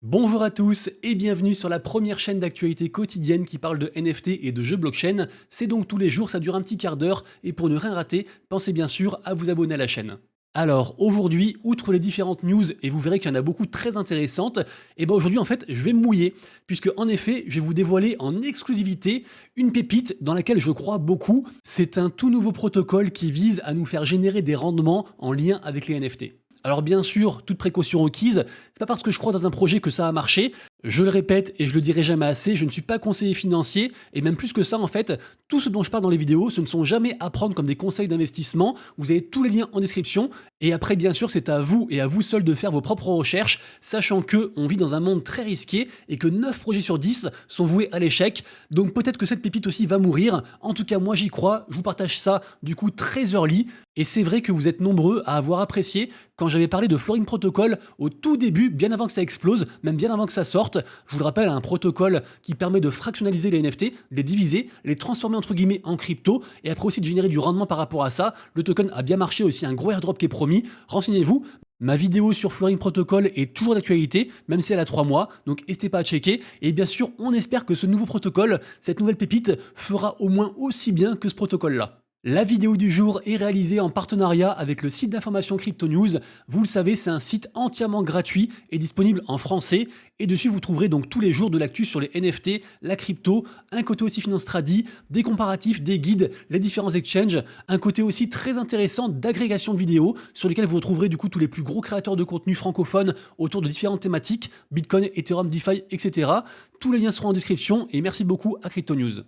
Bonjour à tous et bienvenue sur la première chaîne d'actualité quotidienne qui parle de NFT et de jeux blockchain. C'est donc tous les jours, ça dure un petit quart d'heure et pour ne rien rater, pensez bien sûr à vous abonner à la chaîne. Alors aujourd'hui, outre les différentes news, et vous verrez qu'il y en a beaucoup très intéressantes, et ben aujourd'hui en fait je vais me mouiller, puisque en effet je vais vous dévoiler en exclusivité une pépite dans laquelle je crois beaucoup. C'est un tout nouveau protocole qui vise à nous faire générer des rendements en lien avec les NFT. Alors bien sûr, toute précaution requise, c'est pas parce que je crois dans un projet que ça a marché. Je le répète et je le dirai jamais assez, je ne suis pas conseiller financier et même plus que ça en fait, tout ce dont je parle dans les vidéos, ce ne sont jamais à prendre comme des conseils d'investissement. Vous avez tous les liens en description et après bien sûr, c'est à vous et à vous seul de faire vos propres recherches, sachant que on vit dans un monde très risqué et que 9 projets sur 10 sont voués à l'échec. Donc peut-être que cette pépite aussi va mourir. En tout cas, moi j'y crois, je vous partage ça du coup très early et c'est vrai que vous êtes nombreux à avoir apprécié quand j'avais parlé de Florin Protocol au tout début, bien avant que ça explose, même bien avant que ça sorte. Je vous le rappelle, un protocole qui permet de fractionnaliser les NFT, les diviser, les transformer entre guillemets en crypto et après aussi de générer du rendement par rapport à ça. Le token a bien marché, aussi un gros airdrop qui est promis. Renseignez-vous. Ma vidéo sur Florin Protocol est toujours d'actualité, même si elle a 3 mois, donc n'hésitez pas à checker. Et bien sûr, on espère que ce nouveau protocole, cette nouvelle pépite, fera au moins aussi bien que ce protocole-là. La vidéo du jour est réalisée en partenariat avec le site d'information Crypto News. Vous le savez, c'est un site entièrement gratuit et disponible en français. Et dessus, vous trouverez donc tous les jours de l'actu sur les NFT, la crypto, un côté aussi finance tradi, des comparatifs, des guides, les différents exchanges, un côté aussi très intéressant d'agrégation de vidéos sur lesquelles vous retrouverez du coup tous les plus gros créateurs de contenu francophones autour de différentes thématiques, Bitcoin, Ethereum, DeFi, etc. Tous les liens seront en description et merci beaucoup à Crypto News.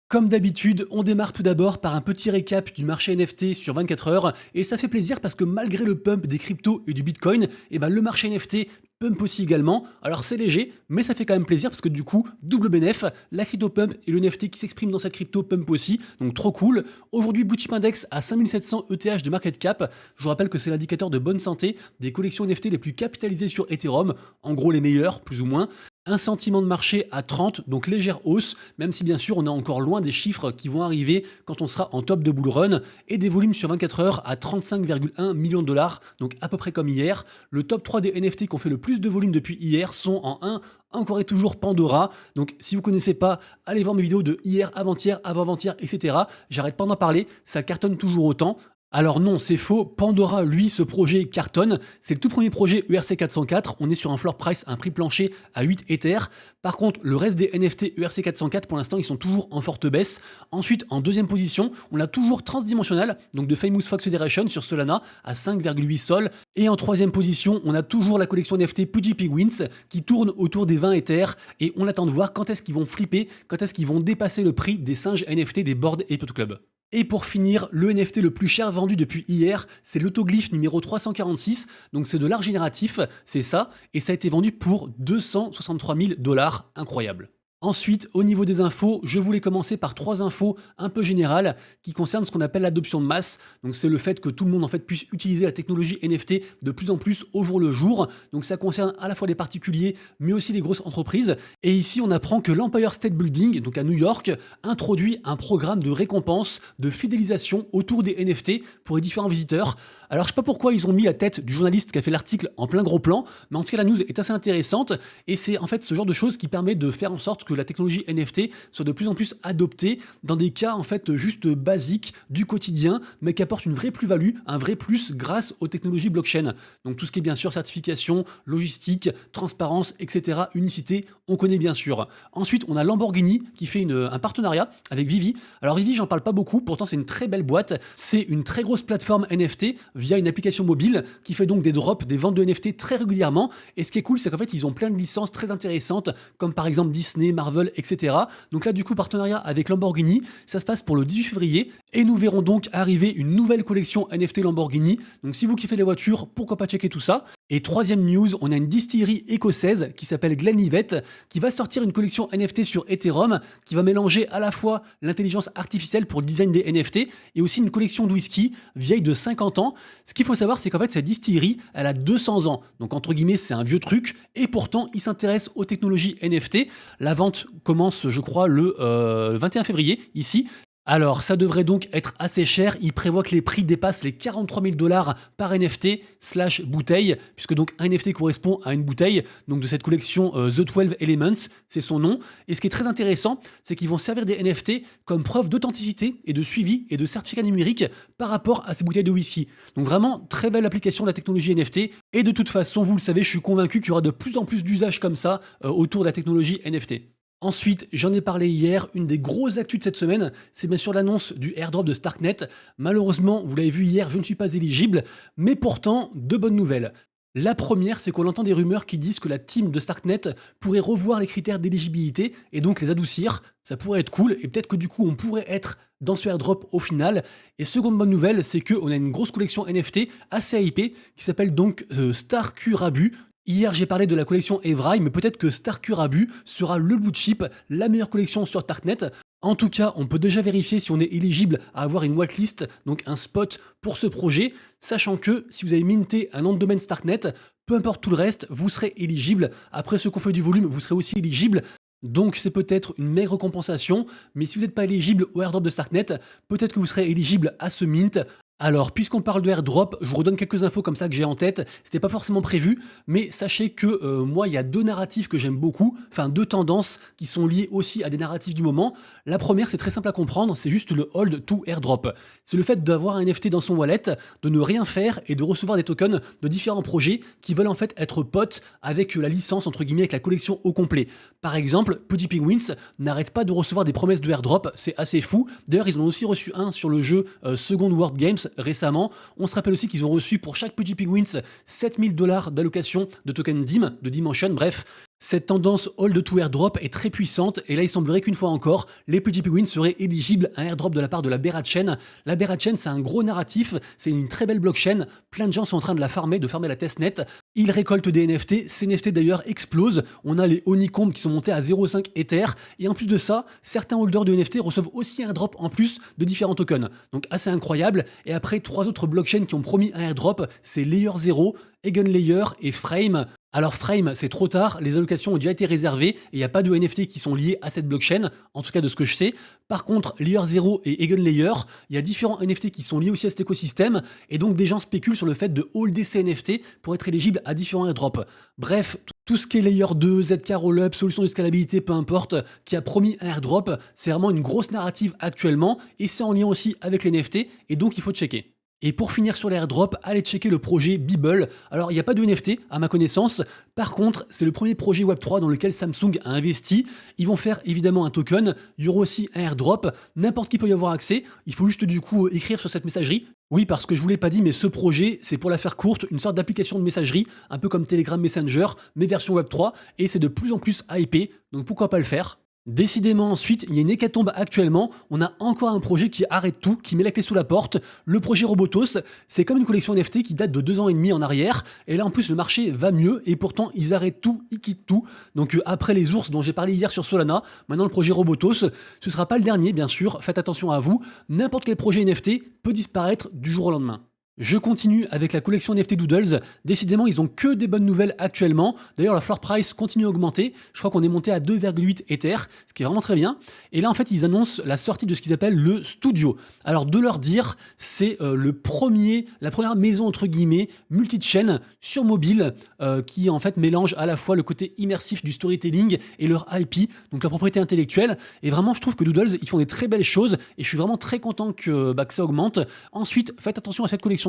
Comme d'habitude, on démarre tout d'abord par un petit récap du marché NFT sur 24 heures et ça fait plaisir parce que malgré le pump des cryptos et du Bitcoin, le marché NFT pump aussi également. Alors c'est léger, mais ça fait quand même plaisir parce que du coup, double bénéf, la crypto pump et le NFT qui s'exprime dans cette crypto pump aussi, donc trop cool. Aujourd'hui, Blue Chip Index à 5700 ETH de market cap. Je vous rappelle que c'est l'indicateur de bonne santé des collections NFT les plus capitalisées sur Ethereum, en gros les meilleures, plus ou moins. Un sentiment de marché à 30, donc légère hausse, même si bien sûr on est encore loin des chiffres qui vont arriver quand on sera en top de bull run, et des volumes sur 24 heures à 35,1 millions de dollars, donc à peu près comme hier. Le top 3 des NFT qui ont fait le plus de volume depuis hier sont en 1, encore et toujours Pandora. Donc si vous connaissez pas, allez voir mes vidéos de hier, avant-hier, avant-avant-hier, etc. J'arrête pas d'en parler, ça cartonne toujours autant. Alors non, c'est faux. Pandora, lui, ce projet cartonne. C'est le tout premier projet ERC404. On est sur un floor price, un prix plancher à 8 Ether. Par contre, le reste des NFT ERC404, pour l'instant, ils sont toujours en forte baisse. Ensuite, en deuxième position, on a toujours Transdimensional, donc de Famous Fox Federation sur Solana à 5,8 Sol. Et en troisième position, on a toujours la collection NFT PGP Wins qui tourne autour des 20 Ether. Et on attend de voir quand est-ce qu'ils vont flipper, quand est-ce qu'ils vont dépasser le prix des singes NFT des Bored Ape Club. Et pour finir, le NFT le plus cher vendu depuis hier, c'est l'autoglyphe numéro 346, donc c'est de l'art génératif, c'est ça, et ça a été vendu pour 263 000 $, incroyable. Ensuite, au niveau des infos, je voulais commencer par 3 infos un peu générales qui concernent ce qu'on appelle l'adoption de masse. Donc c'est le fait que tout le monde en fait puisse utiliser la technologie NFT de plus en plus au jour le jour. Donc ça concerne à la fois les particuliers mais aussi les grosses entreprises. Et ici, on apprend que l'Empire State Building, donc à New York, introduit un programme de récompense, de fidélisation autour des NFT pour les différents visiteurs. Alors je sais pas pourquoi ils ont mis la tête du journaliste qui a fait l'article en plein gros plan, mais en tout cas la news est assez intéressante et c'est en fait ce genre de choses qui permet de faire en sorte que la technologie NFT soit de plus en plus adoptée dans des cas en fait juste basiques du quotidien, mais qui apportent une vraie plus-value, un vrai plus grâce aux technologies blockchain. Donc tout ce qui est bien sûr certification, logistique, transparence, etc., unicité, on connaît bien sûr. Ensuite, on a Lamborghini qui fait un partenariat avec Vivi. Alors Vivi, j'en parle pas beaucoup, pourtant c'est une très belle boîte. C'est une très grosse plateforme NFT via une application mobile qui fait donc des drops, des ventes de NFT très régulièrement. Et ce qui est cool, c'est qu'en fait, ils ont plein de licences très intéressantes, comme par exemple Disney, Marvel, etc. Donc là, du coup, partenariat avec Lamborghini, ça se passe pour le 18 février. Et nous verrons donc arriver une nouvelle collection NFT Lamborghini. Donc si vous kiffez les voitures, pourquoi pas checker tout ça. Et troisième news, on a une distillerie écossaise qui s'appelle Glenlivet, qui va sortir une collection NFT sur Ethereum, qui va mélanger à la fois l'intelligence artificielle pour le design des NFT et aussi une collection de whisky vieille de 50 ans. Ce qu'il faut savoir, c'est qu'en fait, cette distillerie, elle a 200 ans. Donc, entre guillemets, c'est un vieux truc. Et pourtant, ils s'intéressent aux technologies NFT. La vente commence, je crois, le 21 février, ici. Alors, ça devrait donc être assez cher. Il prévoit que les prix dépassent les 43 000 $ par NFT slash bouteille, puisque donc un NFT correspond à une bouteille, donc de cette collection The 12 Elements, c'est son nom. Et ce qui est très intéressant, c'est qu'ils vont servir des NFT comme preuve d'authenticité et de suivi et de certificat numérique par rapport à ces bouteilles de whisky. Donc vraiment, très belle application de la technologie NFT. Et de toute façon, vous le savez, je suis convaincu qu'il y aura de plus en plus d'usages comme ça autour de la technologie NFT. Ensuite, j'en ai parlé hier, une des grosses actus de cette semaine, c'est bien sûr l'annonce du airdrop de Starknet. Malheureusement, vous l'avez vu hier, je ne suis pas éligible, mais pourtant, deux bonnes nouvelles. La première, c'est qu'on entend des rumeurs qui disent que la team de Starknet pourrait revoir les critères d'éligibilité et donc les adoucir. Ça pourrait être cool et peut-être que du coup, on pourrait être dans ce airdrop au final. Et seconde bonne nouvelle, c'est qu'on a une grosse collection NFT assez hypée qui s'appelle donc Starkurabu. Hier, j'ai parlé de la collection Evrail, mais peut-être que Starkurabu sera le blue chip, la meilleure collection sur Starknet. En tout cas, on peut déjà vérifier si on est éligible à avoir une whitelist, donc un spot pour ce projet, sachant que si vous avez minté un nom de domaine Starknet, peu importe tout le reste, vous serez éligible. Après ce qu'on fait du volume, vous serez aussi éligible. Donc c'est peut-être une maigre compensation, mais si vous n'êtes pas éligible au airdrop de Starknet, peut-être que vous serez éligible à ce mint. Alors, puisqu'on parle de airdrop, je vous redonne quelques infos comme ça que j'ai en tête. C'était pas forcément prévu, mais sachez que moi, il y a deux narratifs que j'aime beaucoup, enfin deux tendances qui sont liées aussi à des narratifs du moment. La première, c'est très simple à comprendre, c'est juste le hold to airdrop. C'est le fait d'avoir un NFT dans son wallet, de ne rien faire et de recevoir des tokens de différents projets qui veulent en fait être potes avec la licence, entre guillemets, avec la collection au complet. Par exemple, Pudgy Penguins n'arrête pas de recevoir des promesses de airdrop, c'est assez fou. D'ailleurs, ils en ont aussi reçu un sur le jeu Second World Games récemment. On se rappelle aussi qu'ils ont reçu pour chaque Pudgy Penguins 7 000 $ d'allocation de token DIM, de Dimension, bref. Cette tendance hold to airdrop est très puissante et là il semblerait qu'une fois encore, les Pudgy Penguins seraient éligibles à un airdrop de la part de la Berat Chain. La Berat Chain, c'est un gros narratif, c'est une très belle blockchain, plein de gens sont en train de la farmer, de farmer la testnet. Ils récoltent des NFT, ces NFT d'ailleurs explosent, on a les Honeycomb qui sont montés à 0,5 Ether et en plus de ça, certains holders de NFT reçoivent aussi un airdrop en plus de différents tokens. Donc assez incroyable. Et après, trois autres blockchains qui ont promis un airdrop, c'est Layer 0, Eigenlayer et Frame. Alors Frame, c'est trop tard, les allocations ont déjà été réservées et il n'y a pas de NFT qui sont liés à cette blockchain, en tout cas de ce que je sais. Par contre, Layer 0 et Eigenlayer, il y a différents NFT qui sont liés aussi à cet écosystème et donc des gens spéculent sur le fait de holder ces NFT pour être éligible à différents airdrops. Bref, tout ce qui est Layer 2, ZK Rollup, solution de scalabilité, peu importe, qui a promis un airdrop, c'est vraiment une grosse narrative actuellement et c'est en lien aussi avec les NFT et donc il faut checker. Et pour finir sur l'airdrop, allez checker le projet Beeble. Alors, il n'y a pas de NFT à ma connaissance. Par contre, c'est le premier projet Web3 dans lequel Samsung a investi. Ils vont faire évidemment un token. Il y aura aussi un airdrop. N'importe qui peut y avoir accès. Il faut juste du coup écrire sur cette messagerie. Oui, parce que je vous l'ai pas dit, mais ce projet, c'est pour la faire courte, une sorte d'application de messagerie, un peu comme Telegram Messenger, mais version Web3. Et c'est de plus en plus hypé. Donc pourquoi pas le faire ? Décidément ensuite, il y a une hécatombe actuellement, on a encore un projet qui arrête tout, qui met la clé sous la porte. Le projet Robotos, c'est comme une collection NFT qui date de 2 ans et demi en arrière, et là en plus le marché va mieux, et pourtant ils arrêtent tout, ils quittent tout. Donc après les ours dont j'ai parlé hier sur Solana, maintenant le projet Robotos, ce sera pas le dernier bien sûr, faites attention à vous, n'importe quel projet NFT peut disparaître du jour au lendemain. Je continue avec la collection NFT Doodles. Décidément, ils ont que des bonnes nouvelles actuellement. D'ailleurs, la floor price continue à augmenter. Je crois qu'on est monté à 2,8 Ether, ce qui est vraiment très bien. Et là, en fait, ils annoncent la sortie de ce qu'ils appellent le studio. Alors, de leur dire, c'est la première maison, entre guillemets, multi-chain sur mobile, qui en fait mélange à la fois le côté immersif du storytelling et leur IP, donc la propriété intellectuelle. Et vraiment, je trouve que Doodles, ils font des très belles choses et je suis vraiment très content que ça augmente. Ensuite, faites attention à cette collection.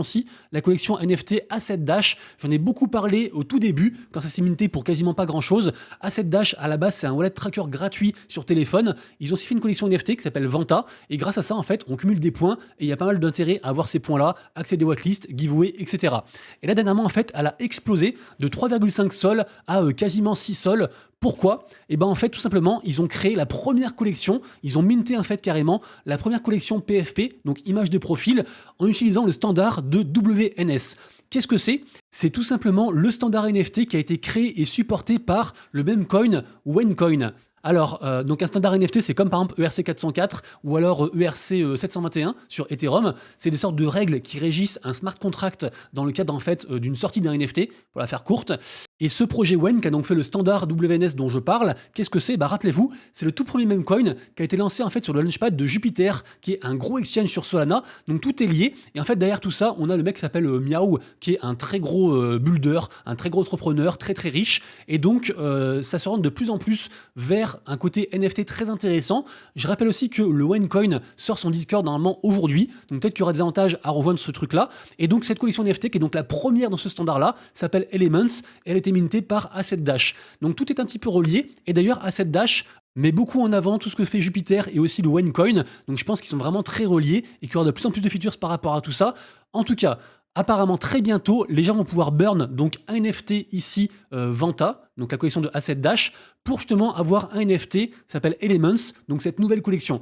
La collection NFT Asset Dash, j'en ai beaucoup parlé au tout début, quand ça s'est minté pour quasiment pas grand chose. Asset Dash, à la base, c'est un wallet tracker gratuit sur téléphone. Ils ont aussi fait une collection NFT qui s'appelle Vanta, et grâce à ça, en fait, on cumule des points, et il y a pas mal d'intérêt à avoir ces points-là, accès à des whitelists, giveaway, etc. Et là, dernièrement, en fait, elle a explosé de 3,5 sols à quasiment 6 sols. Pourquoi ? Et ben en fait tout simplement ils ont créé la première collection, ils ont minté en fait carrément la première collection PFP, donc image de profil, en utilisant le standard de WNS. Qu'est-ce que c'est? C'est tout simplement le standard NFT qui a été créé et supporté par le même coin OneCoin. Alors, donc un standard NFT, c'est comme par exemple ERC 404 ou alors ERC 721 sur Ethereum. C'est des sortes de règles qui régissent un smart contract dans le cadre en fait d'une sortie d'un NFT, pour la faire courte. Et ce projet Wen, qui a donc fait le standard WNS dont je parle, qu'est-ce que c'est? Bah rappelez-vous, c'est le tout premier meme coin qui a été lancé en fait sur le launchpad de Jupiter, qui est un gros exchange sur Solana. Donc tout est lié. Et en fait derrière tout ça, on a le mec qui s'appelle Miao, qui est un très gros builder, un très gros entrepreneur, très très riche. Et donc ça se rend de plus en plus vers un côté NFT très intéressant. Je rappelle aussi que le OneCoin sort son Discord normalement aujourd'hui. Donc peut-être qu'il y aura des avantages à rejoindre ce truc-là. Et donc cette collection NFT, qui est donc la première dans ce standard-là, s'appelle Elements. Elle a été mintée par Asset Dash. Donc tout est un petit peu relié. Et d'ailleurs, Asset Dash met beaucoup en avant tout ce que fait Jupiter et aussi le OneCoin. Donc je pense qu'ils sont vraiment très reliés et qu'il y aura de plus en plus de features par rapport à tout ça. En tout cas, apparemment très bientôt, les gens vont pouvoir burn donc un NFT ici, Vanta, donc la collection de Asset Dash, pour justement avoir un NFT qui s'appelle Elements, donc cette nouvelle collection.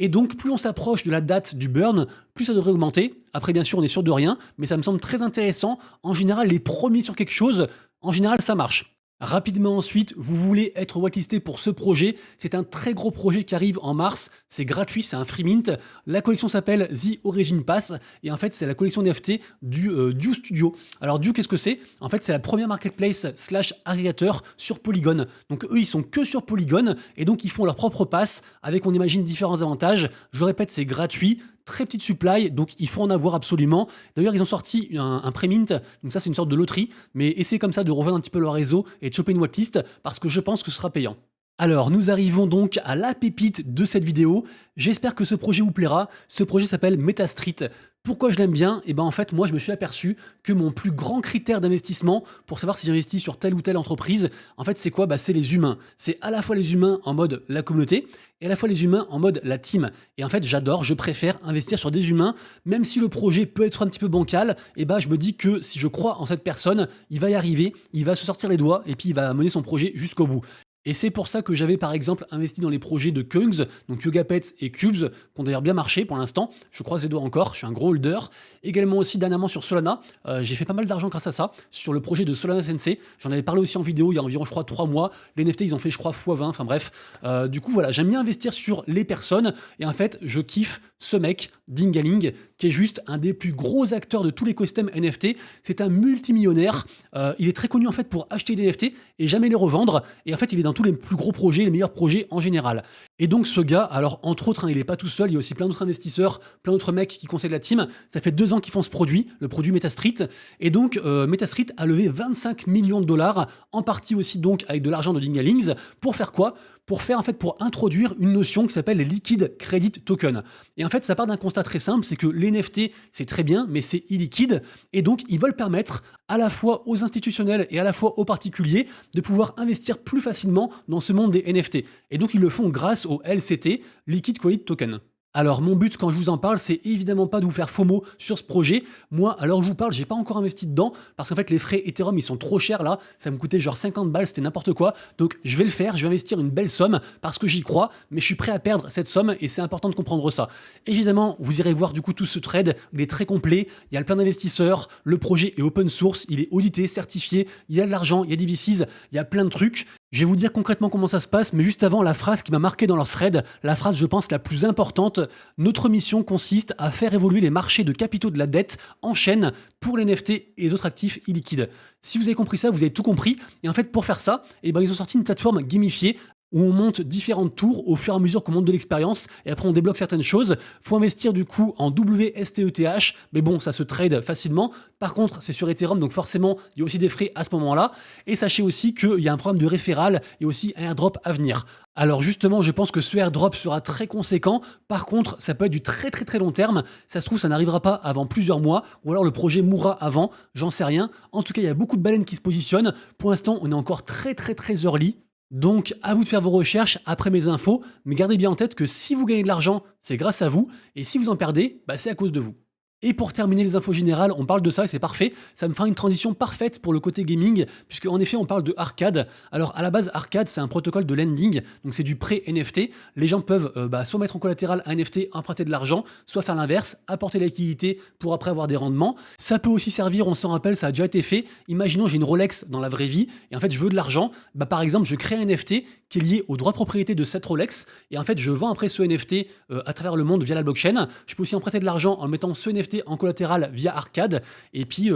Et donc, plus on s'approche de la date du burn, plus ça devrait augmenter. Après, bien sûr, on est sûr de rien, mais ça me semble très intéressant. En général, les premiers sur quelque chose, en général, ça marche. Rapidement ensuite, vous voulez être whitelisté pour ce projet. C'est un très gros projet qui arrive en mars. C'est gratuit, c'est un free mint. La collection s'appelle The Origin Pass. Et en fait, c'est la collection NFT du Dew Studio. Alors Dew, qu'est-ce que c'est? En fait, c'est la première marketplace / agrégateur sur Polygon. Donc eux, ils sont que sur Polygon. Et donc, ils font leur propre pass avec, on imagine, différents avantages. Je le répète, c'est gratuit. Très petite supply, donc il faut en avoir absolument. D'ailleurs, ils ont sorti un pré-mint, donc ça c'est une sorte de loterie, mais essayez comme ça de rejoindre un petit peu leur réseau et de choper une whitelist, parce que je pense que ce sera payant. Alors, nous arrivons donc à la pépite de cette vidéo. J'espère que ce projet vous plaira. Ce projet s'appelle MetaStreet. Pourquoi je l'aime bien? Et ben en fait, moi, je me suis aperçu que mon plus grand critère d'investissement pour savoir si j'investis sur telle ou telle entreprise, en fait, c'est quoi? Bah, c'est les humains. C'est à la fois les humains en mode la communauté et à la fois les humains en mode la team. Et en fait, j'adore, je préfère investir sur des humains, même si le projet peut être un petit peu bancal. Et ben, je me dis que si je crois en cette personne, il va y arriver, il va se sortir les doigts et puis il va mener son projet jusqu'au bout. Et c'est pour ça que j'avais par exemple investi dans les projets de Kungs, donc Yogapets et Cubes, qui ont d'ailleurs bien marché pour l'instant. Je croise les doigts encore, je suis un gros holder. Également aussi dernièrement sur Solana, j'ai fait pas mal d'argent grâce à ça, sur le projet de Solana Sensei. J'en avais parlé aussi en vidéo il y a environ je crois 3 mois. Les NFT ils ont fait je crois x20, enfin bref. Du coup voilà, j'aime bien investir sur les personnes. Et en fait, je kiffe ce mec, Dingaling, qui est juste un des plus gros acteurs de tout l'écosystème NFT. C'est un multimillionnaire. Il est très connu en fait pour acheter des NFT et jamais les revendre. Et en fait, il est dans tous les plus gros projets, les meilleurs projets en général. Et donc ce gars, alors entre autres, hein, il est pas tout seul, il y a aussi plein d'autres investisseurs, plein d'autres mecs qui conseillent la team. Ça fait 2 ans qu'ils font ce produit, le produit MetaStreet. Et donc MetaStreet a levé 25 millions de dollars, en partie aussi donc avec de l'argent de Dingalings, pour faire quoi? Pour introduire une notion qui s'appelle les liquid credit token. Et en fait, ça part d'un constat très simple, c'est que les NFT, c'est très bien, mais c'est illiquide. Et donc, ils veulent permettre à la fois aux institutionnels et à la fois aux particuliers de pouvoir investir plus facilement dans ce monde des NFT. Et donc, ils le font grâce au LCT, Liquid Credit Token. Alors mon but quand je vous en parle, c'est évidemment pas de vous faire FOMO sur ce projet. Moi, à l'heure où je vous parle, j'ai pas encore investi dedans parce qu'en fait les frais Ethereum ils sont trop chers là, ça me coûtait genre 50 balles, c'était n'importe quoi. Donc je vais le faire, je vais investir une belle somme parce que j'y crois, mais je suis prêt à perdre cette somme et c'est important de comprendre ça. Évidemment, vous irez voir du coup tout ce trade, il est très complet, il y a plein d'investisseurs, le projet est open source, il est audité, certifié, il y a de l'argent, il y a des VCs, il y a plein de trucs. Je vais vous dire concrètement comment ça se passe, mais juste avant, la phrase qui m'a marqué dans leur thread, la phrase je pense la plus importante, notre mission consiste à faire évoluer les marchés de capitaux de la dette en chaîne pour les NFT et les autres actifs illiquides. Si vous avez compris ça, vous avez tout compris. Et en fait, pour faire ça, ils ont sorti une plateforme gamifiée où on monte différentes tours au fur et à mesure qu'on monte de l'expérience et après on débloque certaines choses. Faut investir du coup en WSTETH, mais bon, ça se trade facilement. Par contre, c'est sur Ethereum, donc forcément, il y a aussi des frais à ce moment-là. Et sachez aussi qu'il y a un programme de référal et aussi un airdrop à venir. Alors justement, je pense que ce airdrop sera très conséquent. Par contre, ça peut être du très très très long terme. Ça se trouve, ça n'arrivera pas avant plusieurs mois, ou alors le projet mourra avant, j'en sais rien. En tout cas, il y a beaucoup de baleines qui se positionnent. Pour l'instant, on est encore très très très early. Donc, à vous de faire vos recherches après mes infos, mais gardez bien en tête que si vous gagnez de l'argent, c'est grâce à vous, et si vous en perdez, bah, c'est à cause de vous. Et pour terminer les infos générales, on parle de ça et c'est parfait. Ça me fera une transition parfaite pour le côté gaming, puisque en effet on parle de Arcade. Alors à la base, Arcade c'est un protocole de lending, donc c'est du pré-NFT. Les gens peuvent soit mettre en collatéral un NFT, emprunter de l'argent, soit faire l'inverse, apporter la liquidité pour après avoir des rendements. Ça peut aussi servir, on s'en rappelle, ça a déjà été fait. Imaginons j'ai une Rolex dans la vraie vie et en fait je veux de l'argent. Par exemple, je crée un NFT qui est lié au droit de propriété de cette Rolex et en fait je vends après ce NFT à travers le monde via la blockchain. Je peux aussi emprunter de l'argent en mettant ce NFT en collatéral via Arcade et puis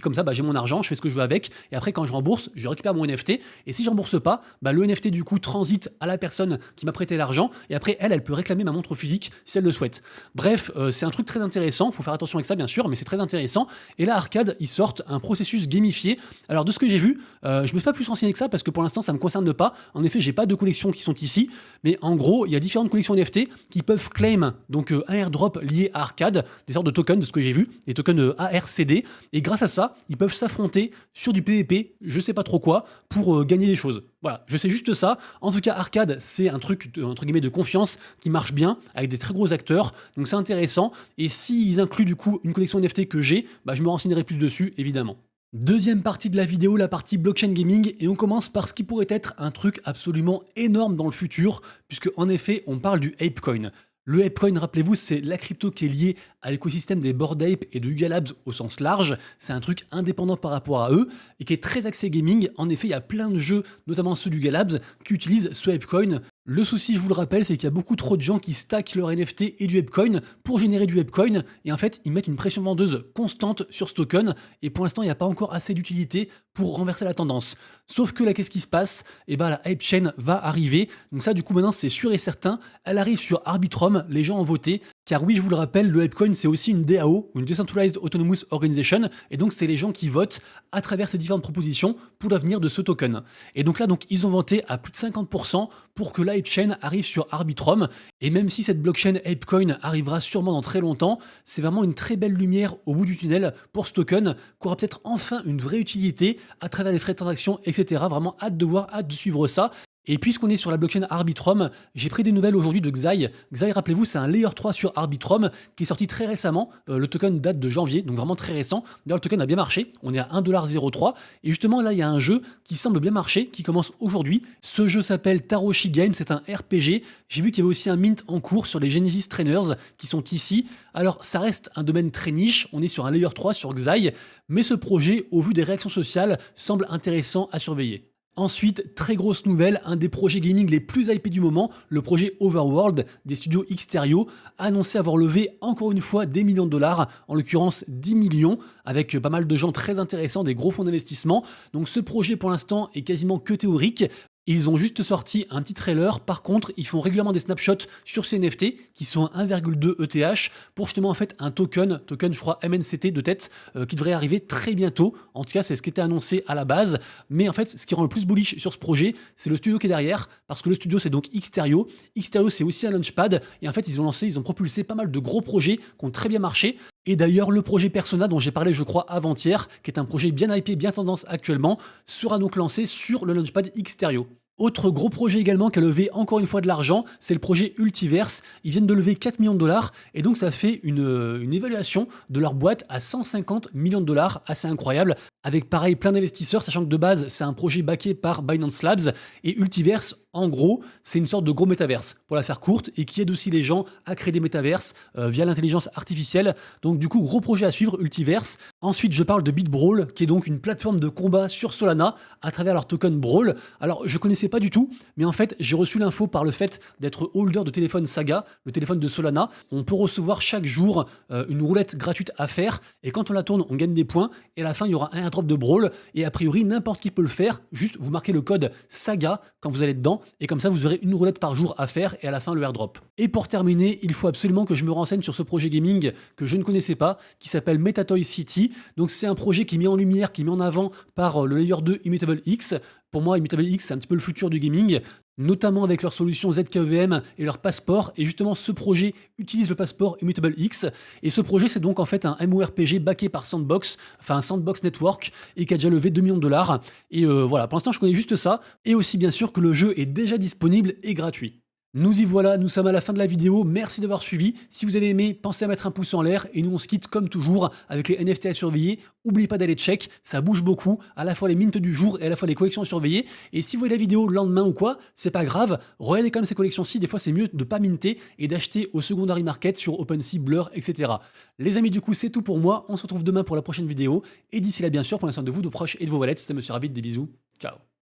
comme ça j'ai mon argent, je fais ce que je veux avec et après quand je rembourse, je récupère mon NFT et si je rembourse pas, le NFT du coup transite à la personne qui m'a prêté l'argent et après elle peut réclamer ma montre physique si elle le souhaite. Bref, c'est un truc très intéressant, faut faire attention avec ça bien sûr, mais c'est très intéressant et là Arcade ils sortent un processus gamifié. Alors de ce que j'ai vu, je me suis pas plus renseigné que ça parce que pour l'instant ça me concerne pas. En effet, j'ai pas de collections qui sont ici, mais en gros, il y a différentes collections NFT qui peuvent claim donc un airdrop lié à Arcade, des sortes de tokens de ce que j'ai vu, des tokens de ARCD, et grâce à ça, ils peuvent s'affronter sur du PvP, je sais pas trop quoi, pour gagner des choses. Voilà, je sais juste ça. En tout cas, Arcade, c'est un truc entre guillemets de confiance qui marche bien avec des très gros acteurs, donc c'est intéressant. Et s'ils incluent du coup une collection NFT que j'ai, je me renseignerai plus dessus évidemment. Deuxième partie de la vidéo, la partie blockchain gaming, et on commence par ce qui pourrait être un truc absolument énorme dans le futur, puisque en effet, on parle du Apecoin. Le Apecoin, rappelez-vous, c'est la crypto qui est liée à l'écosystème des Bored Ape et de Yuga Labs au sens large. C'est un truc indépendant par rapport à eux et qui est très axé gaming. En effet, il y a plein de jeux, notamment ceux du Yuga Labs, qui utilisent ce Apecoin. Le souci, je vous le rappelle, c'est qu'il y a beaucoup trop de gens qui stackent leur NFT et du Apecoin pour générer du Apecoin. Et en fait, ils mettent une pression vendeuse constante sur ce token. Et pour l'instant, il n'y a pas encore assez d'utilité pour renverser la tendance. Sauf que là, qu'est-ce qui se passe? La Apechain va arriver. Donc ça, du coup, maintenant, c'est sûr et certain. Elle arrive sur Arbitrum. Les gens ont voté. Car oui, je vous le rappelle, le Apecoin, c'est aussi une DAO, une Decentralized Autonomous Organization, et donc c'est les gens qui votent à travers ces différentes propositions pour l'avenir de ce token. Et donc là, ils ont voté à plus de 50% pour que l'Apechain arrive sur Arbitrum, et même si cette blockchain Apecoin arrivera sûrement dans très longtemps, c'est vraiment une très belle lumière au bout du tunnel pour ce token, qui aura peut-être enfin une vraie utilité à travers les frais de transaction, etc. Vraiment hâte de voir, hâte de suivre ça. Et puisqu'on est sur la blockchain Arbitrum, j'ai pris des nouvelles aujourd'hui de Xai. Xai, rappelez-vous, c'est un layer 3 sur Arbitrum qui est sorti très récemment. Le token date de janvier, donc vraiment très récent. D'ailleurs, le token a bien marché. On est à 1,03$. Et justement, là, il y a un jeu qui semble bien marcher, qui commence aujourd'hui. Ce jeu s'appelle Taroshi Game, c'est un RPG. J'ai vu qu'il y avait aussi un mint en cours sur les Genesis Trainers qui sont ici. Alors, ça reste un domaine très niche. On est sur un layer 3 sur Xai. Mais ce projet, au vu des réactions sociales, semble intéressant à surveiller. Ensuite, très grosse nouvelle, un des projets gaming les plus hypés du moment, le projet Overworld des studios Xterio, a annoncé avoir levé encore une fois des millions de dollars, en l'occurrence 10 millions, avec pas mal de gens très intéressants, des gros fonds d'investissement. Donc ce projet pour l'instant est quasiment que théorique. Ils ont juste sorti un petit trailer. Par contre, ils font régulièrement des snapshots sur ces NFT qui sont à 1,2 ETH pour justement en fait un token je crois MNCT de tête qui devrait arriver très bientôt. En tout cas, c'est ce qui était annoncé à la base. Mais en fait, ce qui rend le plus bullish sur ce projet, c'est le studio qui est derrière parce que le studio c'est donc Xterio. Xterio c'est aussi un launchpad et en fait ils ont propulsé pas mal de gros projets qui ont très bien marché. Et d'ailleurs, le projet Persona dont j'ai parlé, je crois, avant-hier, qui est un projet bien hypé, bien tendance actuellement, sera donc lancé sur le launchpad Xterio. Autre gros projet également qui a levé encore une fois de l'argent, c'est le projet Ultiverse. Ils viennent de lever 4 millions de dollars et donc ça fait une évaluation de leur boîte à 150 millions de dollars, assez incroyable, avec pareil plein d'investisseurs, sachant que de base c'est un projet backé par Binance Labs et Ultiverse, en gros, c'est une sorte de gros métaverse, pour la faire courte, et qui aide aussi les gens à créer des métaverses via l'intelligence artificielle. Donc du coup, gros projet à suivre, Ultiverse. Ensuite, je parle de BitBrawl, qui est donc une plateforme de combat sur Solana à travers leur token Brawl. Alors, je connaissais pas du tout, mais en fait, j'ai reçu l'info par le fait d'être holder de téléphone Saga, le téléphone de Solana. On peut recevoir chaque jour une roulette gratuite à faire, et quand on la tourne, on gagne des points, et à la fin, il y aura un airdrop de Brawl, et a priori, n'importe qui peut le faire, juste vous marquez le code Saga quand vous allez dedans, et comme ça, vous aurez une roulette par jour à faire, et à la fin, le airdrop. Et pour terminer, il faut absolument que je me renseigne sur ce projet gaming que je ne connaissais pas, qui s'appelle Metatoy City. Donc c'est un projet qui est mis en lumière, qui est mis en avant par le layer 2 Immutable X. Pour moi, Immutable X, c'est un petit peu le futur du gaming, notamment avec leur solution ZKEVM et leur passeport. Et justement, ce projet utilise le passeport Immutable X. Et ce projet, c'est donc en fait un MMORPG backé par Sandbox, enfin un Sandbox Network, et qui a déjà levé 2 millions de dollars. Et voilà, pour l'instant, je connais juste ça. Et aussi, bien sûr, que le jeu est déjà disponible et gratuit. Nous y voilà, nous sommes à la fin de la vidéo, merci d'avoir suivi. Si vous avez aimé, pensez à mettre un pouce en l'air et nous on se quitte comme toujours avec les NFT à surveiller. N'oubliez pas d'aller check, ça bouge beaucoup, à la fois les mints du jour et à la fois les collections à surveiller. Et si vous voyez la vidéo le lendemain ou quoi, c'est pas grave, regardez quand même ces collections-ci, des fois c'est mieux de pas minter et d'acheter au secondary market sur OpenSea, Blur, etc. Les amis, du coup c'est tout pour moi, on se retrouve demain pour la prochaine vidéo. Et d'ici là bien sûr, prenez soin de vous, de proches et de vos wallets, c'était Monsieur Rabbit, des bisous, ciao.